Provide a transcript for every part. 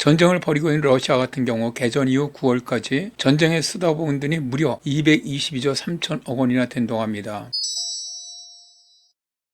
전쟁을 벌이고 있는 러시아 같은 경우 개전 이후 9월까지 전쟁에 쏟아부은 돈이 무려 222조 3천억 원이나 된다고 합니다.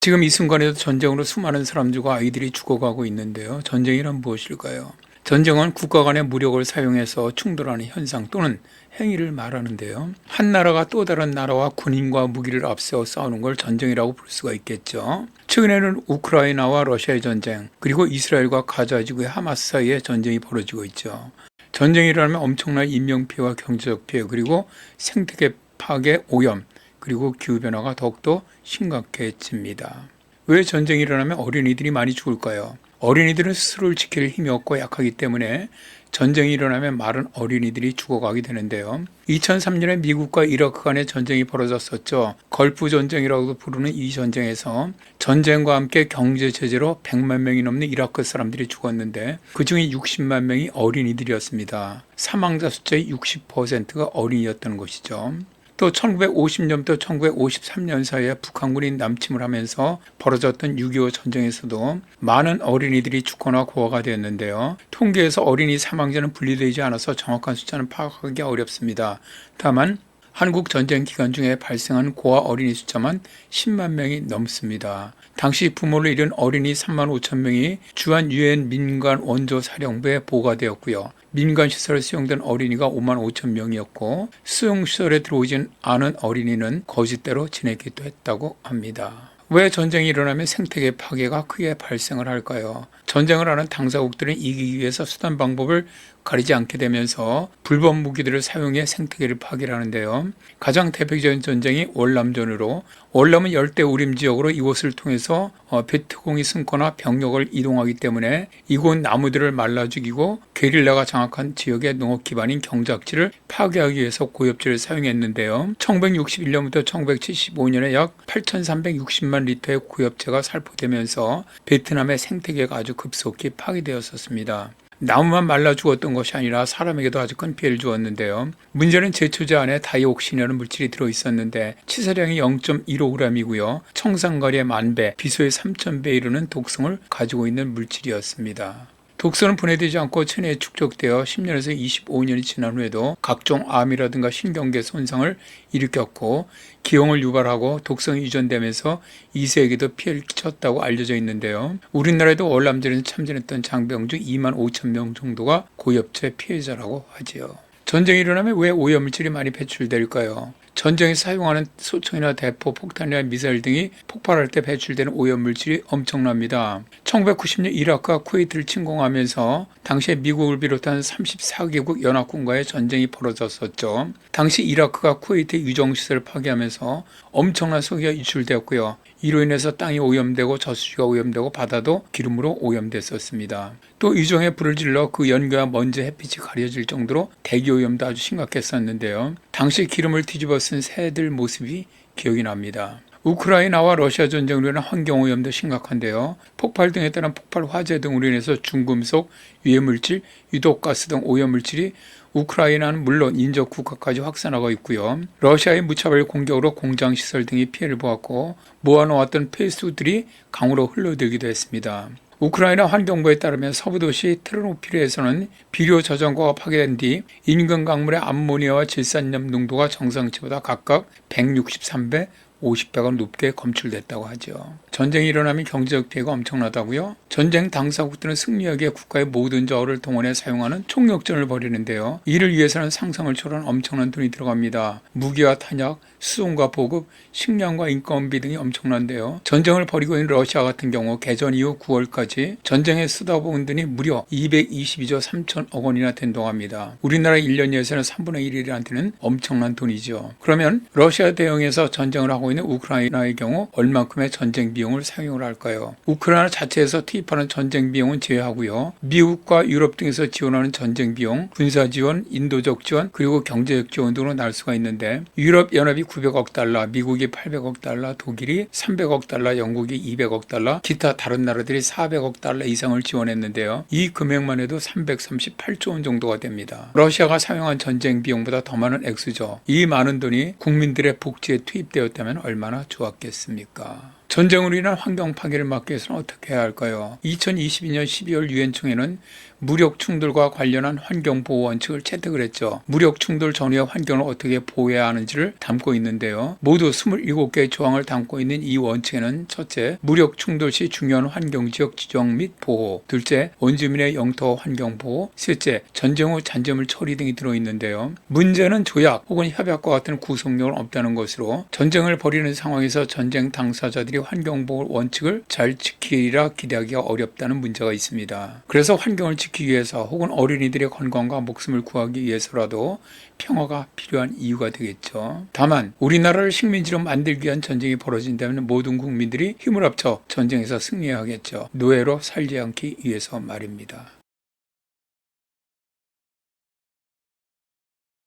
지금 이 순간에도 전쟁으로 수많은 사람들과 아이들이 죽어가고 있는데요. 전쟁이란 무엇일까요? 전쟁은 국가 간의 무력을 사용해서 충돌하는 현상 또는 행위를 말하는데요. 한 나라가 또 다른 나라와 군인과 무기를 앞세워 싸우는 걸 전쟁이라고 볼 수가 있겠죠. 최근에는 우크라이나와 러시아의 전쟁, 그리고 이스라엘과 가자 지구의 하마스 사이의 전쟁이 벌어지고 있죠. 전쟁이라면 엄청난 인명피해와 경제적 피해, 그리고 생태계 파괴, 오염, 그리고 기후변화가 더욱더 심각해집니다. 왜 전쟁이 일어나면 어린이들이 많이 죽을까요? 어린이들은 스스로를 지킬 힘이 없고 약하기 때문에 전쟁이 일어나면 많은 어린이들이 죽어가게 되는데요. 2003년에 미국과 이라크 간의 전쟁이 벌어졌었죠. 걸프 전쟁이라고도 부르는 이 전쟁에서 전쟁과 함께 경제 제재로 100만 명이 넘는 이라크 사람들이 죽었는데 그중에 60만 명이 어린이들이었습니다. 사망자 숫자의 60%가 어린이였다는 것이죠. 또 1950년부터 1953년 사이에 북한군이 남침을 하면서 벌어졌던 6.25 전쟁에서도 많은 어린이들이 죽거나 고아가 되었는데요. 통계에서 어린이 사망자는 분리되지 않아서 정확한 숫자는 파악하기 어렵습니다. 다만 한국 전쟁 기간 중에 발생한 고아 어린이 숫자만 10만 명이 넘습니다. 당시 부모를 잃은 어린이 3만 5천 명이 주한 유엔 민간 원조 사령부에 보관되었고요. 민간 시설에 수용된 어린이가 5만 5천 명이었고 수용시설에 들어오진 않은 어린이는 거짓대로 지내기도 했다고 합니다. 왜 전쟁이 일어나면 생태계 파괴가 크게 발생을 할까요? 전쟁을 하는 당사국들은 이기기 위해서 수단 방법을 가리지 않게 되면서 불법 무기들을 사용해 생태계를 파괴하는데요. 가장 대표적인 전쟁이 월남전으로, 월남은 열대 우림 지역으로 이곳을 통해서 베트공이 숨거나 병력을 이동하기 때문에 이곳 나무들을 말라 죽이고 게릴라가 장악한 지역의 농업 기반인 경작지를 파괴하기 위해서 고엽제를 사용했는데요. 1961년부터 1975년에 약 8,360만 리터의 고엽제가 살포되면서 베트남의 생태계가 아주 급속히 파괴되었었습니다. 나무만 말라 죽었던 것이 아니라 사람에게도 아주 큰 피해를 주었는데요. 문제는 제초제 안에 다이옥신이라는 물질이 들어있었는데 치사량이 0.15g이고요. 청산가리의 10,000배, 비소의 3,000배 이르는 독성을 가지고 있는 물질이었습니다. 독소는 분해되지 않고 체내에 축적되어 10년에서 25년이 지난 후에도 각종 암이라든가 신경계 손상을 일으켰고 기형을 유발하고 독성이 유전되면서 2세에게도 피해를 끼쳤다고 알려져 있는데요. 우리나라에도 월남전에서 참전했던 장병 중 2만 5천 명 정도가 고엽제 피해자라고 하지요. 전쟁이 일어나면 왜 오염물질이 많이 배출될까요? 전쟁에서 사용하는 소총이나 대포, 폭탄이나 미사일 등이 폭발할 때 배출되는 오염물질이 엄청납니다. 1990년 이라크가 쿠웨이트를 침공하면서 당시에 미국을 비롯한 34개국 연합군과의 전쟁이 벌어졌었죠. 당시 이라크가 쿠웨이트의 유정시설을 파괴하면서 엄청난 석유가 유출되었고요. 이로 인해서 땅이 오염되고 저수지가 오염되고 바다도 기름으로 오염됐었습니다. 또 유정에 불을 질러 그 연기와 먼지 햇빛이 가려질 정도로 대기 오염도 아주 심각했었는데요. 당시 기름을 뒤집어 쓴 새들 모습이 기억이 납니다. 우크라이나와 러시아 전쟁으로 인한 환경오염도 심각한데요. 폭발 등에 따른 폭발 화재 등으로 인해서 중금속, 유해물질, 유독가스 등 오염물질이 우크라이나는 물론 인접 국가까지 확산하고 있고요. 러시아의 무차별 공격으로 공장시설 등이 피해를 보았고 모아놓았던 폐수들이 강으로 흘러들기도 했습니다. 우크라이나 환경부에 따르면 서부도시 테르노피르에서는 비료 저장고가 파괴된 뒤 인근 강물의 암모니아와 질산염 농도가 정상치보다 각각 163배, 50배가 높게 검출됐다고 하죠. 전쟁이 일어나면 경제적 피해가 엄청나다고요? 전쟁 당사국들은 승리하기 위해 국가의 모든 자원을 동원해 사용하는 총력전을 벌이는데요. 이를 위해서는 상상을 초월한 엄청난 돈이 들어갑니다. 무기와 탄약, 수송과 보급, 식량과 인건비 등이 엄청난데요. 전쟁을 벌이고 있는 러시아 같은 경우 개전 이후 9월까지 전쟁에 쏟아부은 돈이 무려 222조 3천억 원이나 된다고 합니다. 우리나라 1년 예산의 3분의 1이라는 엄청난 돈이죠. 그러면 러시아 대응해서 전쟁을 하고 있는 우크라이나의 경우 얼만큼의 전쟁 비용을 사용을 할까요? 우크라이나 자체에서 투입하는 전쟁 비용은 제외하고요. 미국과 유럽 등에서 지원하는 전쟁 비용, 군사 지원, 인도적 지원, 그리고 경제적 지원 등으로 날 수가 있는데 유럽 연합이 900억 달러, 미국이 800억 달러, 독일이 300억 달러, 영국이 200억 달러, 기타 다른 나라들이 400억 달러 이상을 지원했는데요. 이 금액만 해도 338조 원 정도가 됩니다. 러시아가 사용한 전쟁 비용보다 더 많은 액수죠. 이 많은 돈이 국민들의 복지에 투입되었다면 얼마나 좋았겠습니까? 전쟁으로 인한 환경 파괴를 막기 위해서는 어떻게 해야 할까요? 2022년 12월 유엔 총회는 무력 충돌과 관련한 환경보호 원칙을 채택을 했죠. 무력 충돌 전후의 환경을 어떻게 보호해야 하는지를 담고 있는데요. 모두 27개의 조항을 담고 있는 이 원칙에는 첫째, 무력 충돌 시 중요한 환경지역 지정 및 보호, 둘째, 원주민의 영토 환경 보호, 셋째, 전쟁 후 잔재물 처리 등이 들어있는데요. 문제는 조약 혹은 협약과 같은 구속력은 없다는 것으로 전쟁을 벌이는 상황에서 전쟁 당사자들이 환경보호 원칙을 잘 지키리라 기대하기가 어렵다는 문제가 있습니다. 그래서 환경을 지키기 위해서 혹은 어린이들의 건강과 목숨을 구하기 위해서라도 평화가 필요한 이유가 되겠죠. 다만 우리나라를 식민지로 만들기 위한 전쟁이 벌어진다면 모든 국민들이 힘을 합쳐 전쟁에서 승리해야겠죠. 노예로 살지 않기 위해서 말입니다.